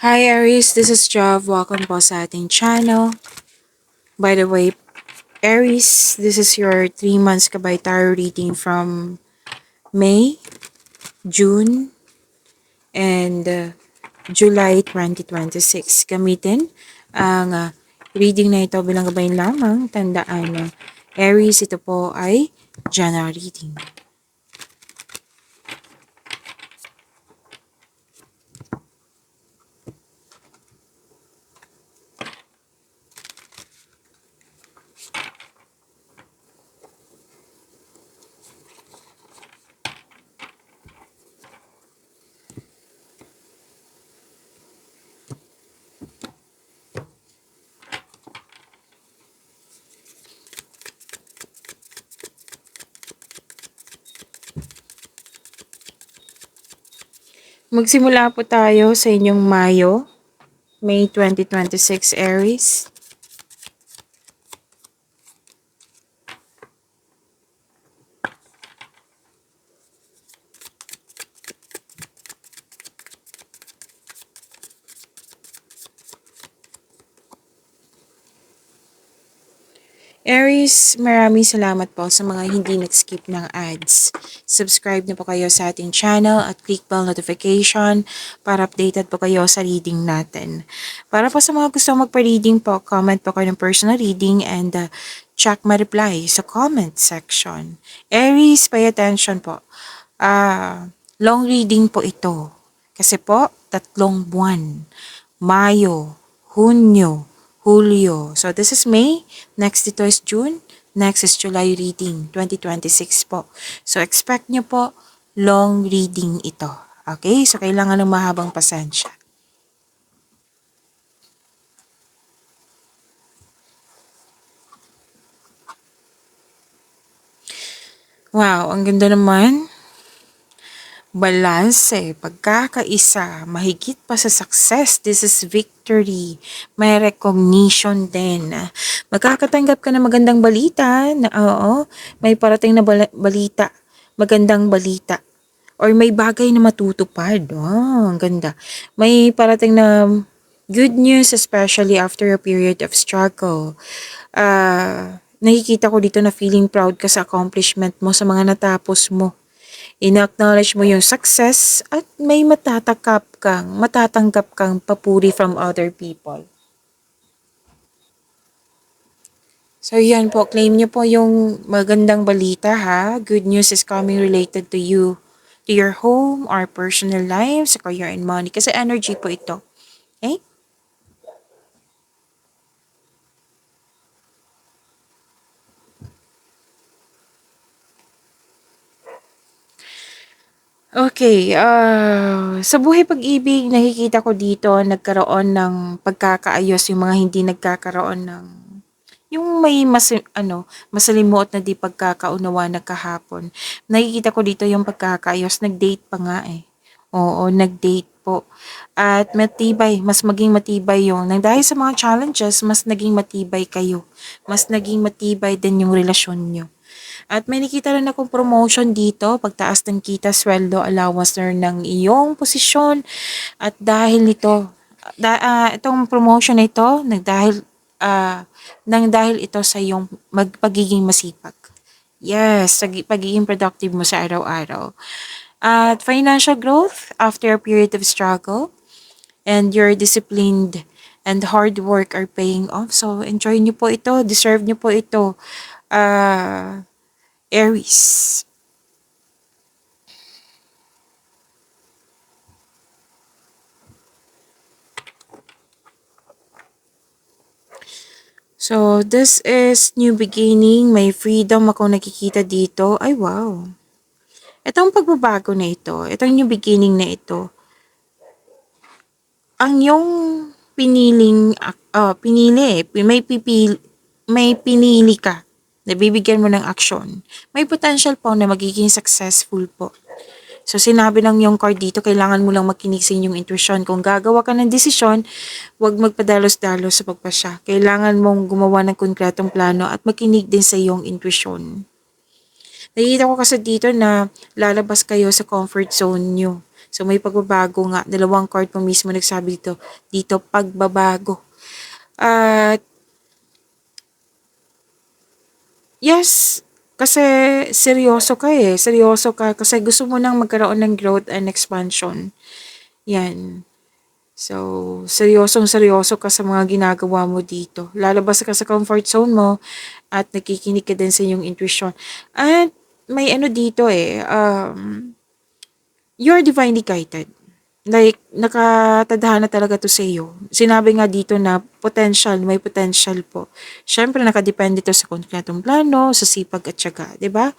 Hi Aries, this is Jav. Welcome po sa ating channel. By the way, Aries, this is your 3 months kabay tarot reading from May, June, and July 2026. Gamitin ang reading na ito bilang gabay lamang. Tandaan na Aries, ito po ay general reading. Magsimula po tayo sa inyong Mayo, May 2026 Aries. Aries, maraming salamat po sa mga hindi nag-skip ng ads. Subscribe na po kayo sa ating channel at click bell notification para updated po kayo sa reading natin. Para po sa mga gusto magpa-reading po, comment po kayo ng personal reading and check my reply sa comment section. Aries, pay attention po. Long reading po ito. Kasi po, 3 buwan. Mayo, Hunyo, Hulyo. So this is May, next ito is June, next is July reading, 2026 po. So expect nyo po, long reading ito. Okay? So kailangan ng mahabang pasensya. Wow, ang ganda naman. Balanse, pagkakaisa, mahigit pa sa success, this is victory. May recognition din. Magkakatanggap ka ng magandang balita, na oo, may parating na balita, magandang balita. Or may bagay na matutupad. Oh, ang ganda. May parating na good news, especially after a period of struggle. Nakikita ko dito na feeling proud ka sa accomplishment mo, sa mga natapos mo. Ina-acknowledge mo yung success at may matatanggap kang papuri from other people. So yan po, claim nyo po yung magandang balita ha. Good news is coming related to you, to your home or personal life, sa career and money. Kasi energy po ito. Okay? Okay, sa buhay pag-ibig, nakikita ko dito nagkaroon ng pagkakaayos yung mga hindi nagkakaroon ng yung may masalimuot na di pagkakaunawa na kahapon. Nakikita ko dito yung pagkakaayos, nag-date pa nga eh. Oo, nag-date po. At matibay, mas maging matibay yung, nang dahil sa mga challenges, mas naging matibay kayo. Mas naging matibay din yung relasyon nyo. At may nakita rin akong promotion dito, pagtaas ng kita, sweldo, allowance na ng iyong posisyon. At dahil nito, itong promotion na ito, nang dahil ito sa iyong pagiging masipag. Yes, sa pagiging productive mo sa araw-araw. At financial growth after a period of struggle and your disciplined and hard work are paying off. So, enjoy nyo po ito. Deserve nyo po ito. Aries. So, this is new beginning. May freedom ako nakikita dito. Ay, wow. Itong pagbabago na ito, itong new beginning na ito, ang yung may pinili ka, nabibigyan mo ng aksyon. May potential po na magiging successful po. So, sinabi ng yung card dito, kailangan mo lang makinig sa inyong intuition. Kung gagawa ka ng desisyon, huwag magpadalos-dalos sa pagpasya. Kailangan mong gumawa ng konkretong plano at makinig din sa iyong intuition. Nakikita ko kasi dito na lalabas kayo sa comfort zone nyo. So may pagbabago nga, dalawang card po mismo nagsabi dito pagbabago. At yes, kasi seryoso ka kasi gusto mo nang magkaroon ng growth and expansion. Yan. So, seryoso ka sa mga ginagawa mo dito. Lalabas ka sa comfort zone mo at nakikinig ka din sa iyong intuition. At may ano dito you're divinely guided. Like, nakatadhana talaga to sa iyo. Sinabi nga dito na may potential po. Siyempre, nakadepende to sa konkretong plano, sa sipag at syaga, di ba?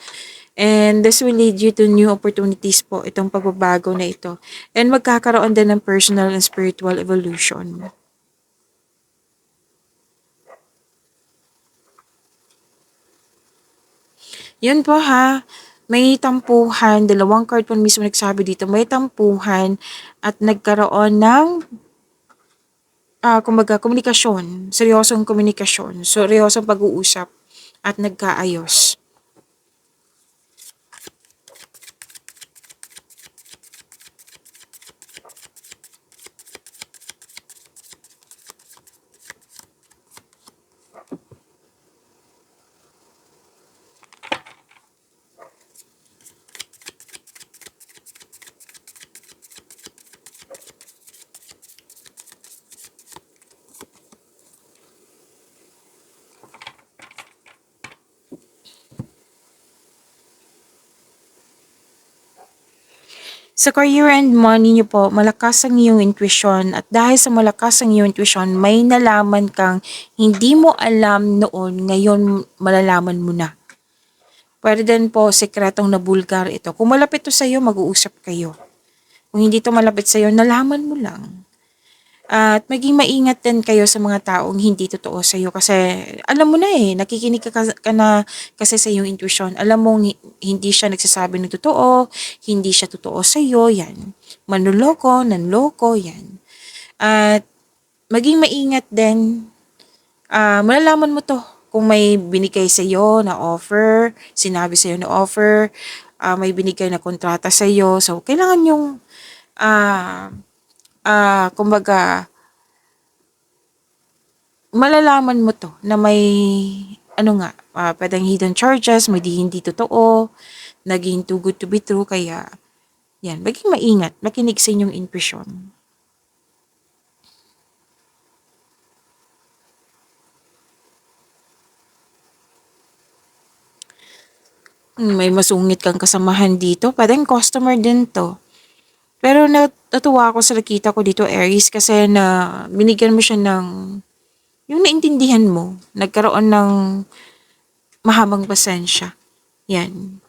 And this will lead you to new opportunities po, itong pagbabago na ito. And magkakaroon din ng personal and spiritual evolution. Yun po ha, may tampuhan, dalawang card po mismo nagsabi dito, may tampuhan at nagkaroon ng kumbaga komunikasyon, seryosong komunikasyon, seryosong pag-uusap at nagkaayos. Sa career and money niyo po, malakas ang iyong intuition at dahil sa malakas ang iyong intuition, may nalaman kang hindi mo alam noon, ngayon malalaman mo na. Pwede din po sekretong nabulgar ito. Kung malapit to sa iyo, mag-uusap kayo. Kung hindi to malapit sa iyo, nalaman mo lang. At maging maingat din kayo sa mga taong hindi totoo sa iyo kasi alam mo na nakikinig ka na kasi sa iyong intuition. Alam mo hindi siya nagsasabi ng totoo, hindi siya totoo sa iyo, yan. Manloloko, nanloko, yan. At maging maingat din, malalaman mo to kung may binigay sa iyo na offer, sinabi sa iyo na offer, may binigay na kontrata sa iyo. So, kailangan yung ah kumbaga, malalaman mo to na may ano nga, pwedeng hidden charges, may hindi totoo, naging too good to be true, kaya yan, maging maingat, makinig sa inyong intuition. May masungit kang kasamahan dito, pwedeng customer din to. Pero natuwa ako sa nakita ko dito, Aries, kasi na binigyan mo siya ng, yung naintindihan mo, nagkaroon ng mahabang pasensya. Yan.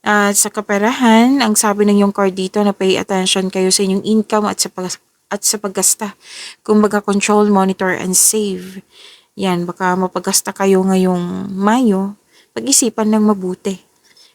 At sa kaperahan, ang sabi ng yung card dito na pay attention kayo sa inyong income at sa paggasta. Kumbaga control, monitor, and save. Yan, baka mapagasta kayo ngayong Mayo, pag-isipan ng mabuti.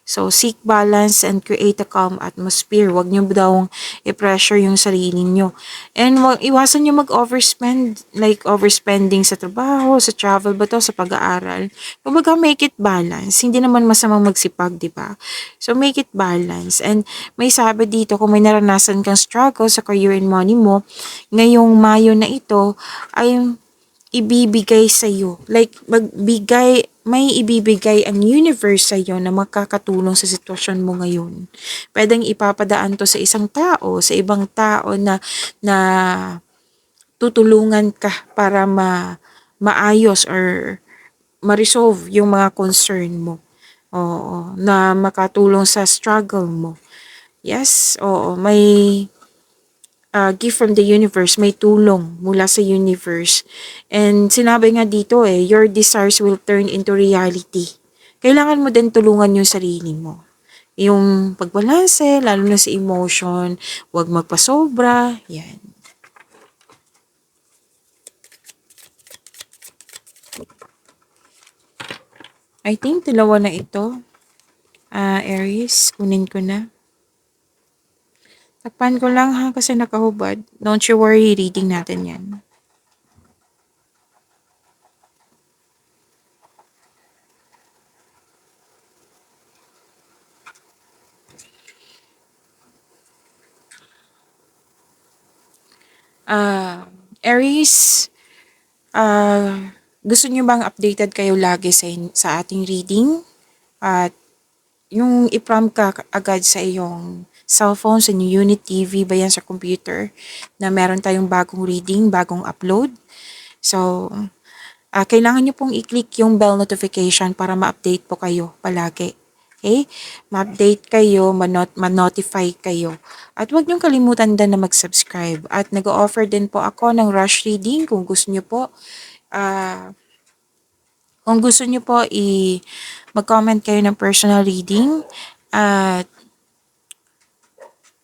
So, seek balance and create a calm atmosphere. Huwag niyo daw i-pressure yung sarili niyo. And iwasan niyo mag-overspend, like overspending sa trabaho, sa travel ba to, sa pag-aaral. Kumbaga, make it balance. Hindi naman masamang magsipag, di ba? So, make it balance. And may sabi dito, kung may naranasan kang struggle sa career and money mo, ngayong Mayo na ito, ay ibibigay sa iyo. Like, may ibibigay ang universe sa iyo na makakatulong sa sitwasyon mo ngayon. Pwedeng ipapadaan to sa isang tao, sa ibang tao na tutulungan ka para maayos or ma-resolve yung mga concern mo. Oo, na makatulong sa struggle mo. Yes, oo, may gift from the universe, may tulong mula sa universe. And sinabi nga dito your desires will turn into reality. Kailangan mo din tulungan yung sarili mo. Yung pagbalanse, lalo na sa emotion, huwag magpasobra, yan. I think dalawa na ito. Aries, kunin ko na. Takpan ko lang ha kasi nakahubad. Don't you worry, reading natin yan. Ah, Aries, gusto niyo bang updated kayo lagi sa ating reading? At yung i-prompt ka agad sa iyong cellphone, sa inyong unit TV ba yan sa computer, na meron tayong bagong reading, bagong upload. So, kailangan nyo pong i-click yung bell notification para ma-update po kayo palagi. Okay? Ma-update kayo, ma-notify kayo. At huwag niyong kalimutan din na mag-subscribe. At nag-offer din po ako ng rush reading kung gusto niyo po. Ah, kung gusto niyo po, mag-comment kayo ng personal reading. At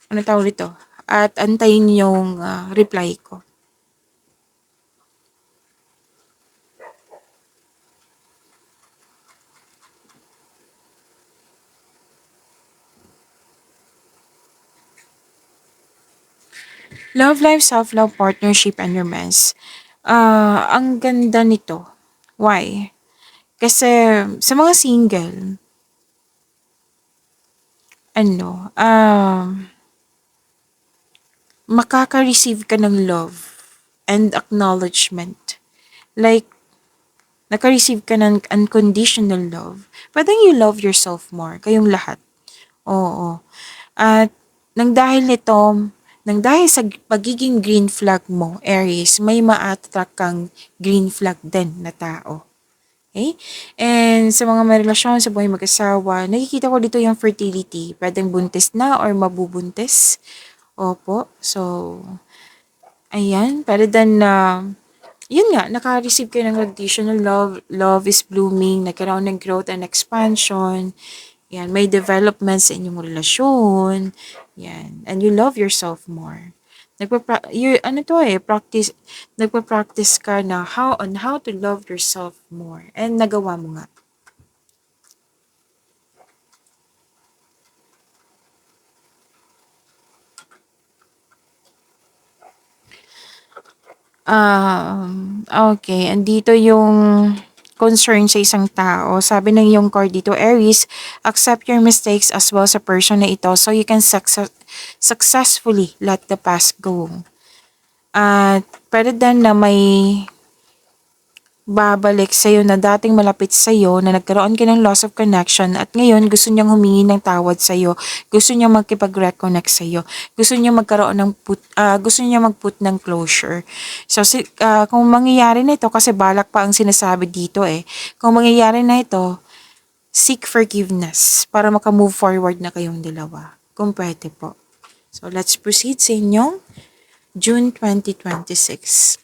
ano tawag dito? At antayin yung reply ko. Love life, self-love, partnership, and romance. Ang ganda nito. Why? Kasi sa mga single, ano, makaka-receive ka ng love and acknowledgement. Like, naka-receive ka ng unconditional love. Pwede you love yourself more, kayong lahat. Oo. At nang dahil sa pagiging green flag mo, Aries, may ma-attract kang green flag din na tao. Okay? And sa mga may relasyon, sa buhay mag-asawa, nakikita ko dito yung fertility. Pwedeng buntis na or mabubuntis. Opo. So, ayan. Para dan na, yun nga, naka-receive kayo ng additional love. Love is blooming. Nagkaroon ng growth and expansion. Yan. May developments sa inyong relasyon. Yan. And you love yourself more. Ano to practice, nagpa-practice ka na how to love yourself more. And nagawa mo nga. Okay. Andito yung concern sa isang tao. Sabi ng yung card dito, Aries, accept your mistakes as well sa person na ito so you can successfully let the past go. At pwede din na may babalik sa'yo na dating malapit sa'yo na nagkaroon ka ng loss of connection at ngayon gusto niyang humingi ng tawad sa'yo. Gusto niyang magkipag-reconnect sa'yo. Gusto niya magkaroon ng gusto niya mag-put ng closure. So, kung mangyayari na ito, kasi balak pa ang sinasabi dito kung mangyayari na ito, seek forgiveness para maka-move forward na kayong dalawa. Kung pwede po. So, let's proceed sa inyong June 2026.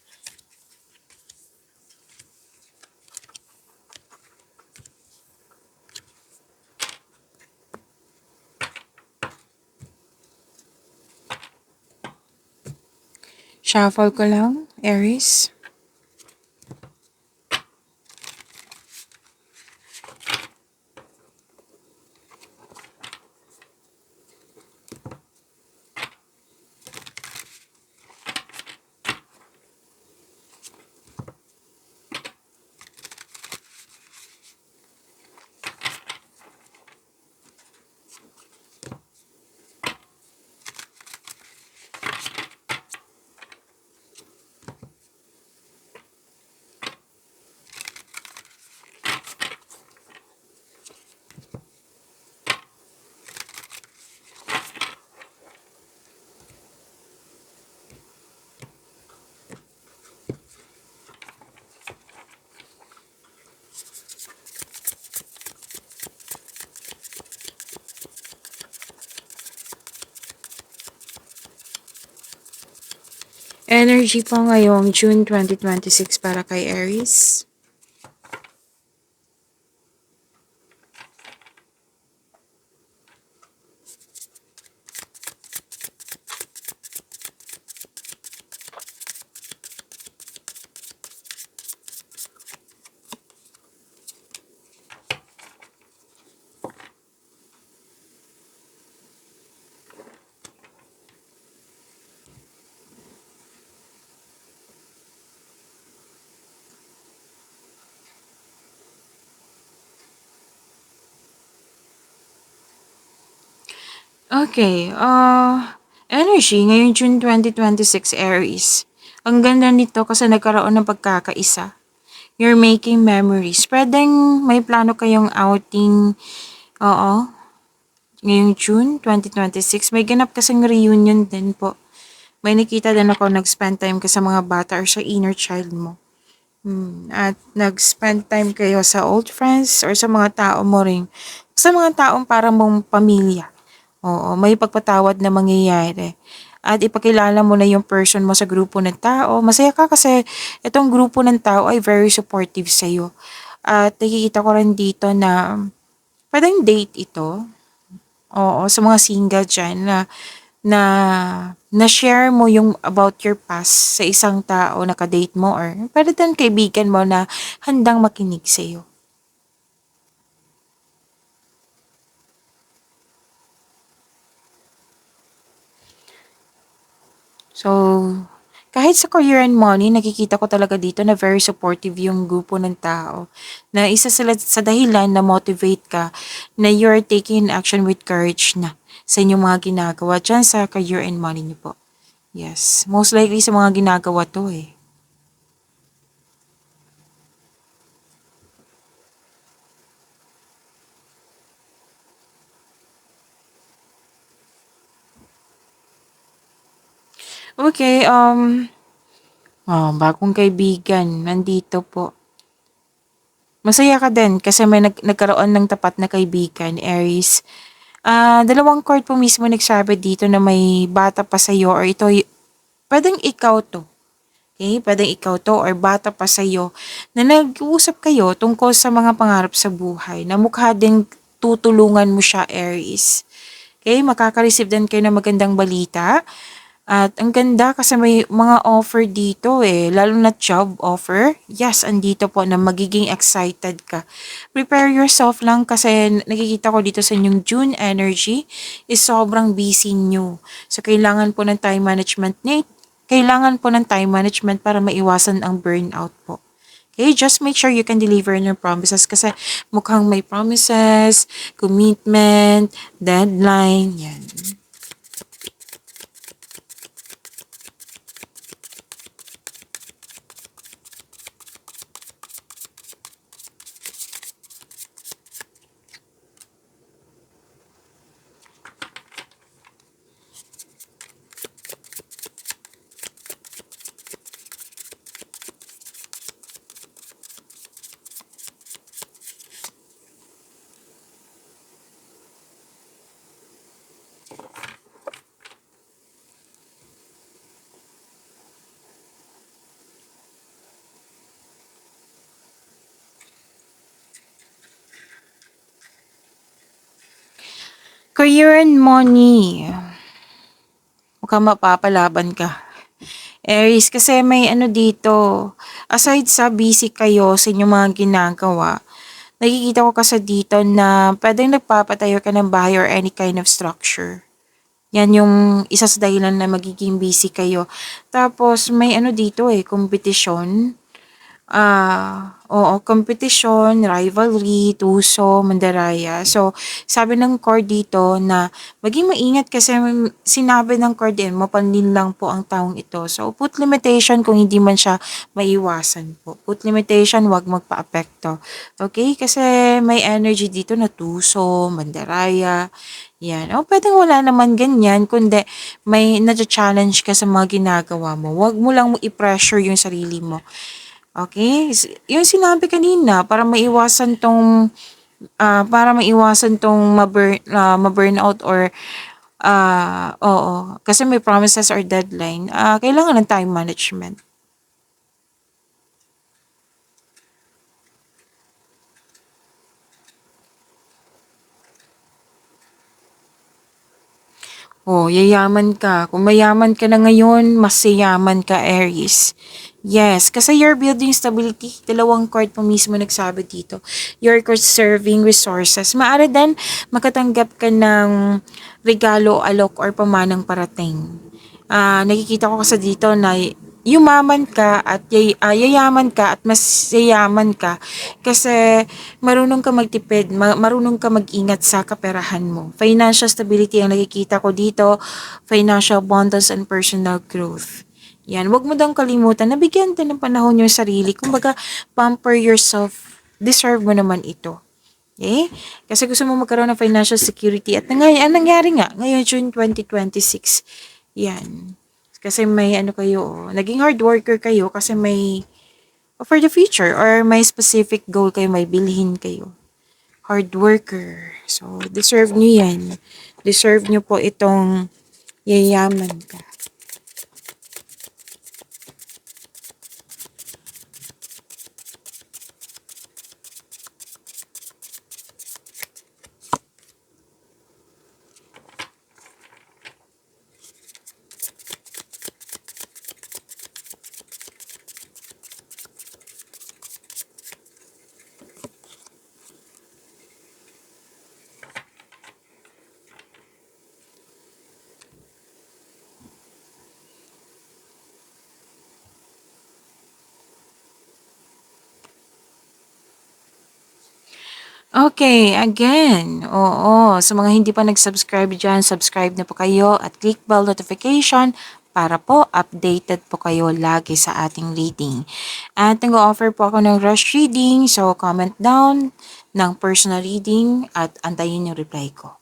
Shuffle ko lang, Aries. Energy po ngayong June 2026 para kay Aries. Okay, energy ngayong June 2026 Aries. Ang ganda nito kasi nagkaroon ng pagkakaisa. You're making memories. Pwedeng may plano kayong outing, oo, ngayong June 2026. May ganap kasing reunion din po. May nakita din ako nag-spend time ka sa mga bata or sa inner child mo. At nag-spend time kayo sa old friends or sa mga tao mo rin. Sa mga taong parang mong pamilya. Oo, may pagpatawad na mangyayari. At ipakilala mo na yung person mo sa grupo ng tao. Masaya ka kasi itong grupo ng tao ay very supportive sa'yo. At nakikita ko rin dito na pwedeng date ito. Oo, sa mga single dyan na na-share mo yung about your past sa isang tao na kadate mo or pwede din kaibigan mo na handang makinig sa'yo. So, kahit sa career and money, nakikita ko talaga dito na very supportive yung grupo ng tao. Na isa sila sa dahilan na motivate ka na you're taking action with courage na sa inyong mga ginagawa dyan sa career and money niyo po. Yes, most likely sa mga ginagawa to eh. Okay, bagong kaibigan, nandito po. Masaya ka din kasi may nagkaroon ng tapat na kaibigan, Aries. Dalawang chord po mismo nagsabi dito na may bata pa sa'yo or ito, pwedeng ikaw to. Okay? Pwedeng ikaw to or bata pa sa'yo na nag-uusap kayo tungkol sa mga pangarap sa buhay na mukha ding tutulungan mo siya, Aries. Okay? Makaka-receive din kayo ng magandang balita. At ang ganda kasi may mga offer dito eh, lalo na job offer. Yes, andito po na magiging excited ka. Prepare yourself lang kasi nakikita ko dito sa inyong June energy is sobrang busy nyo. So, kailangan po ng time management, Nate. Kailangan po ng time management para maiwasan ang burnout po. Okay, just make sure you can deliver on your promises kasi mukhang may promises, commitment, deadline, yan. Career and money. Mukhang mapapalaban ka. Aries, kasi may ano dito, aside sa busy kayo sa inyong mga ginagawa, nakikita ko kasi dito na pwedeng nagpapatayo ka ng bahay or any kind of structure. Yan yung isa sa dahilan na magiging busy kayo. Tapos may ano dito eh, kompetisyon. Oo, competition, rivalry, tuso, mandaraya. So, sabi ng core dito na maging maingat kasi sinabi ng core din, mapanlin lang po ang taong ito. So, put limitation kung hindi man siya maiwasan po. Put limitation, wag magpa-apekto. Okay? Kasi may energy dito na tuso, mandaraya, yan. O, pwedeng wala naman ganyan, kundi may na-challenge ka sa mga ginagawa mo. Wag mo lang i-pressure yung sarili mo. Okay, yung sinabi kanina para maiwasan tong ma-burnout or oo, kasi may promises or deadline, kailangan ng time management. Oh, yayaman ka. Kung mayaman ka na ngayon, mas yayaman ka, Aries. Yes, kasi you're building stability. Dalawang card po mismo nagsabi dito. You're conserving resources. Maaari din makatanggap ka ng regalo, alok, or pamanang parating. Nakikita ko kasi dito na yumaman ka at yayaman ka at mas yayaman ka kasi marunong ka magtipid, marunong ka mag-ingat sa kaperahan mo. Financial stability ang nakikita ko dito, financial abundance and personal growth. Yan, wag mo daw kalimutan na bigyan din ng panahon yung sarili. Kumbaga, pamper yourself. Deserve mo naman ito. Okay? Kasi gusto mo magkaroon ng financial security at ngayon, nangyari nga, ngayon June 2026. Yan. Kasi may ano kayo, naging hard worker kayo kasi may for the future or may specific goal kayo, may bilhin kayo. Hard worker. So, deserve nyo yan. Deserve nyo po itong yayaman ka. Okay, again, oo, sa mga hindi pa nag-subscribe dyan, subscribe na po kayo at click bell notification para po updated po kayo lagi sa ating reading. At nag-offer po ako ng rush reading, so comment down ng personal reading at antayin yung reply ko.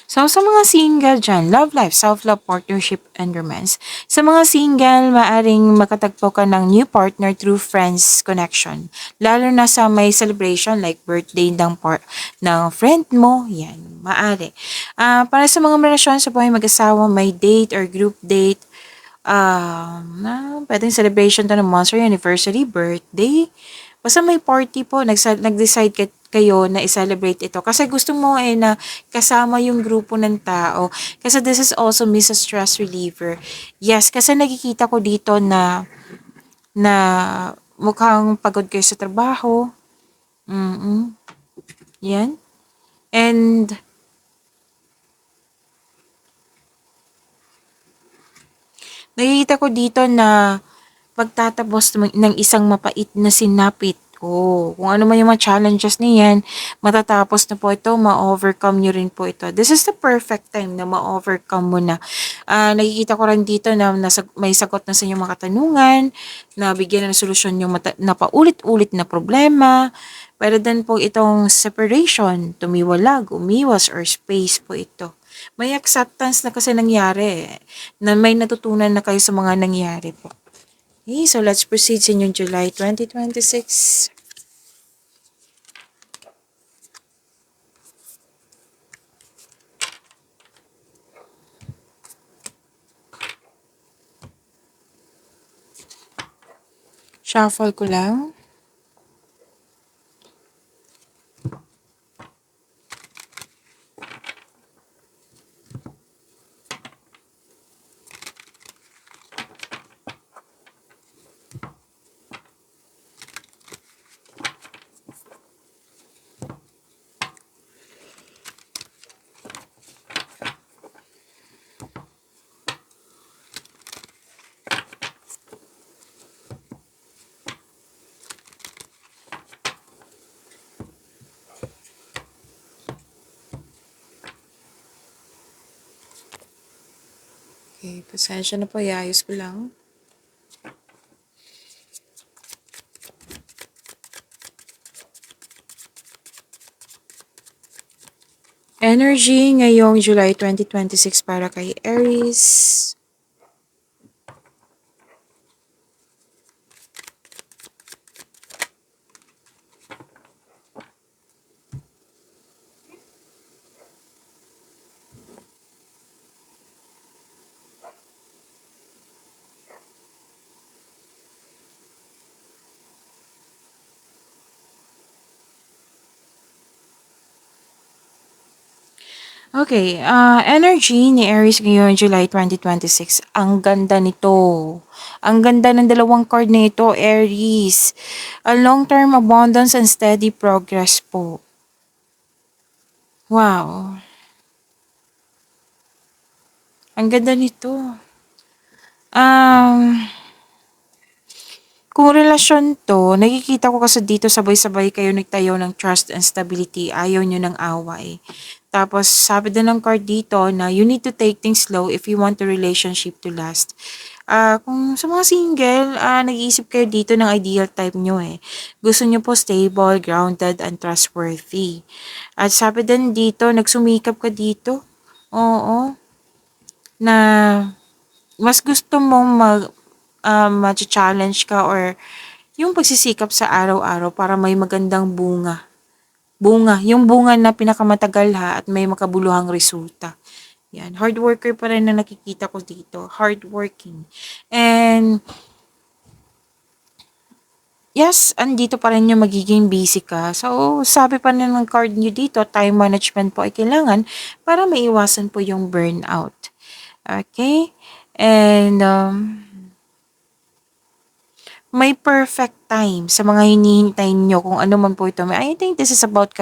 So, sa mga single dyan, love life, self-love, partnership, and romance. Sa mga single, maaring makatagpo ka ng new partner through friends connection. Lalo na sa may celebration like birthday ng friend mo, yan, maaari. Para sa mga relasyon sa buhay mag-asawa, may date or group date, pwedeng celebration to ng monthsary, anniversary, birthday. Basta may party po, nag-decide kayo na i-celebrate ito. Kasi gusto mo na kasama yung grupo ng tao. Kasi this is also Miss Stress Reliever. Yes, kasi nakikita ko dito na mukhang pagod kayo sa trabaho. Yan. And nakikita ko dito na pagtatapos ng isang mapait na sinapit. Kung ano man yung mga challenges niyan, matatapos na po ito, ma-overcome nyo rin po ito. This is the perfect time na ma-overcome mo na. Nakikita ko rin dito na may sagot na sa inyong mga katanungan, na bigyan ng solusyon yung na paulit-ulit na problema. Pero din po itong separation, tumiwalag, umiwas, or space po ito. May acceptance na kasi nangyari, na may natutunan na kayo sa mga nangyari po. Okay, so let's proceed sa inyong July 2026. Shuffle ko lang. Okay, pasensya na po, iayos ko lang. Energy ngayong July 2026 para kay Aries. Okay, energy ni Aries ngayon July 2026. Ang ganda nito. Ang ganda ng dalawang card na ito, Aries. A long-term abundance and steady progress po. Wow. Ang ganda nito. Um, Kung relasyon 'to, nakikita ko kasi dito sabay-sabay kayo nagtayo ng trust and stability, ayaw niyo ng away. Tapos sabi din ng card dito na you need to take things slow if you want the relationship to last. Kung sa mga single, nag-iisip kayo dito ng ideal type niyo, eh. Gusto niyo po stable, grounded, and trustworthy. At sabi din dito, nagsumikap ka dito. Oo, na mas gusto mong challenge ka or yung pagsisikap sa araw-araw para may magandang bunga. Bunga, yung bunga na pinakamatagal ha at may makabuluhang resulta. Yan, hard worker pa rin na nakikita ko dito. Hardworking. And yes, andito pa rin yung magiging busy ka. So, sabi pa rin ng card nyo dito, time management po ay kailangan para maiwasan po yung burnout. Okay? And may perfect time sa mga hinihintay nyo kung ano man po ito. I think this is about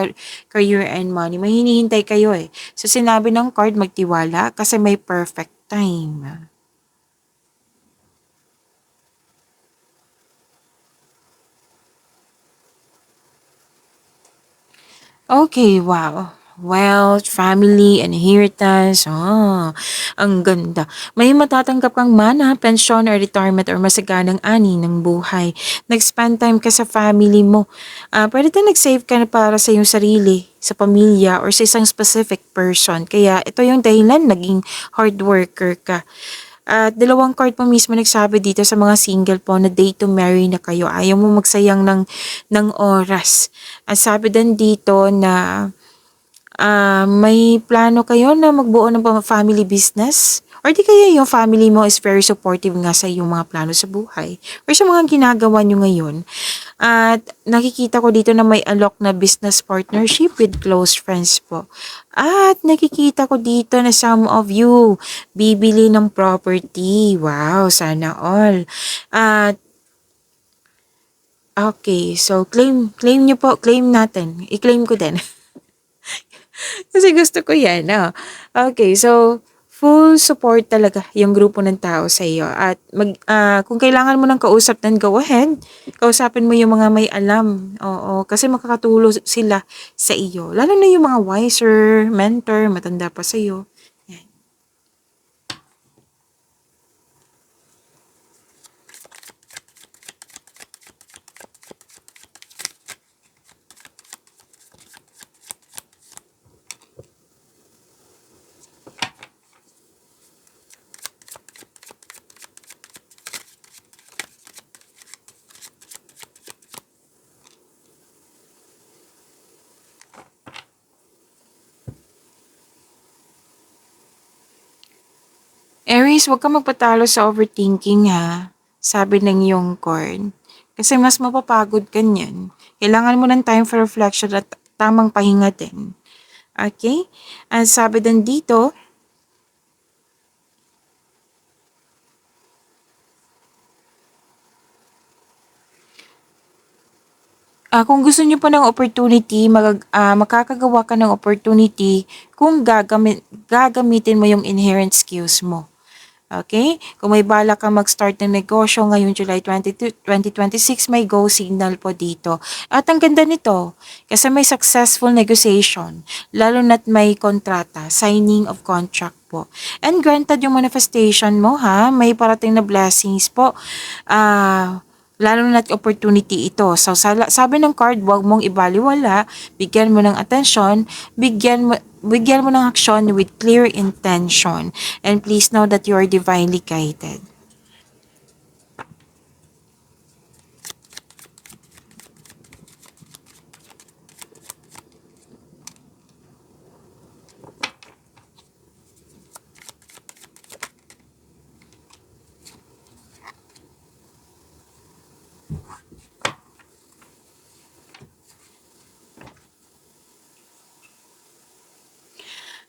career and money. May hinihintay kayo eh. So, sinabi ng card, magtiwala kasi may perfect time. Okay, wow. Wealth, family, inheritance. Ang ganda. May matatanggap kang mana, pensyon or retirement or masaganang ani ng buhay. Nag-spend time ka sa family mo. Pwede din nag-save ka na para sa iyong sarili, sa pamilya, or sa isang specific person. Kaya ito yung dahilan, naging hard worker ka. At dalawang card pa mismo nagsabi dito sa mga single po na day to marry na kayo. Ayaw mo magsayang ng oras. At sabi din dito na may plano kayo na magbuo ng family business? Or di kaya yung family mo is very supportive nga sa iyong mga plano sa buhay? Or sa mga ginagawa nyo ngayon? At nakikita ko dito na may alok na business partnership with close friends po. At nakikita ko dito na some of you bibili ng property. Wow, sana all. At okay, so claim nyo po, claim natin. I-claim ko din. Kasi gusto ko yan, Okay, so full support talaga yung grupo ng tao sa iyo at kung kailangan mo ng kausap, then go ahead. Kausapin mo yung mga may alam. Oo, kasi makakatulong sila sa iyo. Lalo na yung mga wiser, mentor, matanda pa sa iyo. Yan. Aries, huwag kang magpatalo sa overthinking ha. Sabi ng iyong card. Kasi mas mapapagod ka niyan. Kailangan mo ng time for reflection at tamang pahinga din. Okay? At sabi din dito, kung gusto niyo po ng opportunity, makakagawa ka ng opportunity kung gagamitin mo yung inherent skills mo. Okay? Kung may balak ka mag-start ng negosyo ngayong July 22, 2026, may go signal po dito. At ang ganda nito, kasi may successful negotiation, lalo na't may kontrata, signing of contract po. And granted yung manifestation mo ha, may parating na blessings po. Lalo na't opportunity ito. So, sabi ng card, huwag mong ibaliwala, bigyan mo ng atensyon, bigyan mo ng aksyon with clear intention. And please know that you are divinely guided.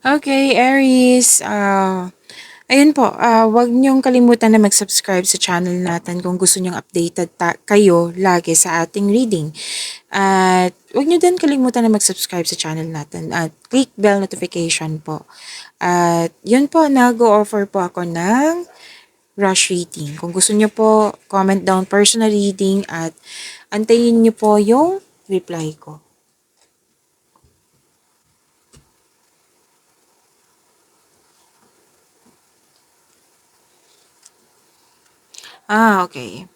Okay, Aries. Ayun po, wag niyong kalimutan na mag-subscribe sa channel natin kung gusto niyong updated kayo lagi sa ating reading. At wag niyo din kalimutan na mag-subscribe sa channel natin at click bell notification po. At yun po, nag-o-offer po ako ng rush reading. Kung gusto niyo po, comment down personal reading at antayin niyo po yung reply ko. Okay.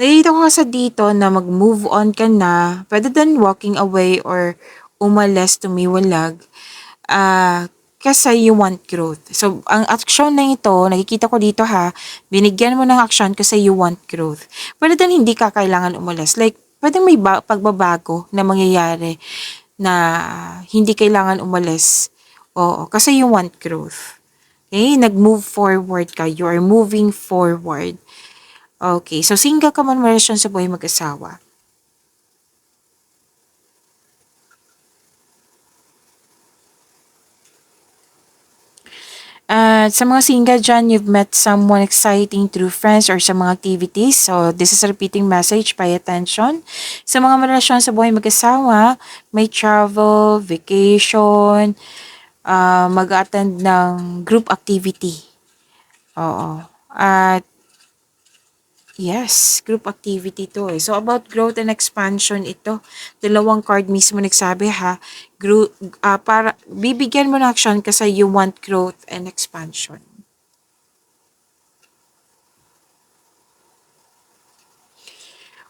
Nakikita ko kasi dito na mag-move on ka na, rather than walking away or umalis, tumiwalag, kasi you want growth. So, ang action na ito, nakikita ko dito ha, binigyan mo ng action kasi you want growth. Rather than hindi ka kailangan umalis. Like, pwedeng may pagbabago na mangyayari na hindi kailangan umalis. Oo, kasi you want growth. Okay, nag-move forward ka. You are moving forward. Okay, so single ka man relasyon sa buhay mag-asawa. At sa mga single dyan, you've met someone exciting through friends or sa mga activities. So, this is a repeating message. Pay attention. Sa mga relasyon sa buhay mag-asawa, may travel, vacation, mag-attend ng group activity. Oo. At yes, group activity to eh. So, about growth and expansion ito. Dalawang card mismo nagsabi ha. Para, bibigyan mo ng action kasi you want growth and expansion.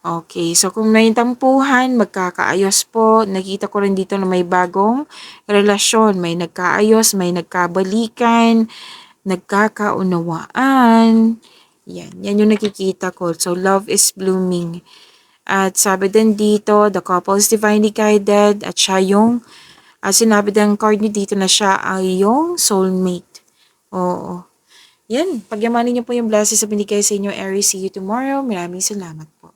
Okay, so kung may tampuhan, magkakaayos po. Nakita ko rin dito na may bagong relasyon. May nagkaayos, may nagkabalikan, nagkakaunawaan. Yan yung nakikita ko. So, love is blooming. At sabi din dito, the couple is divinely guided. At siya yung, sinabi din card niyo dito na siya ay yung soulmate. Oo. Yan, pagyamanin niyo po yung blessings sa binigay sa inyo, Aries. See you tomorrow. Maraming salamat po.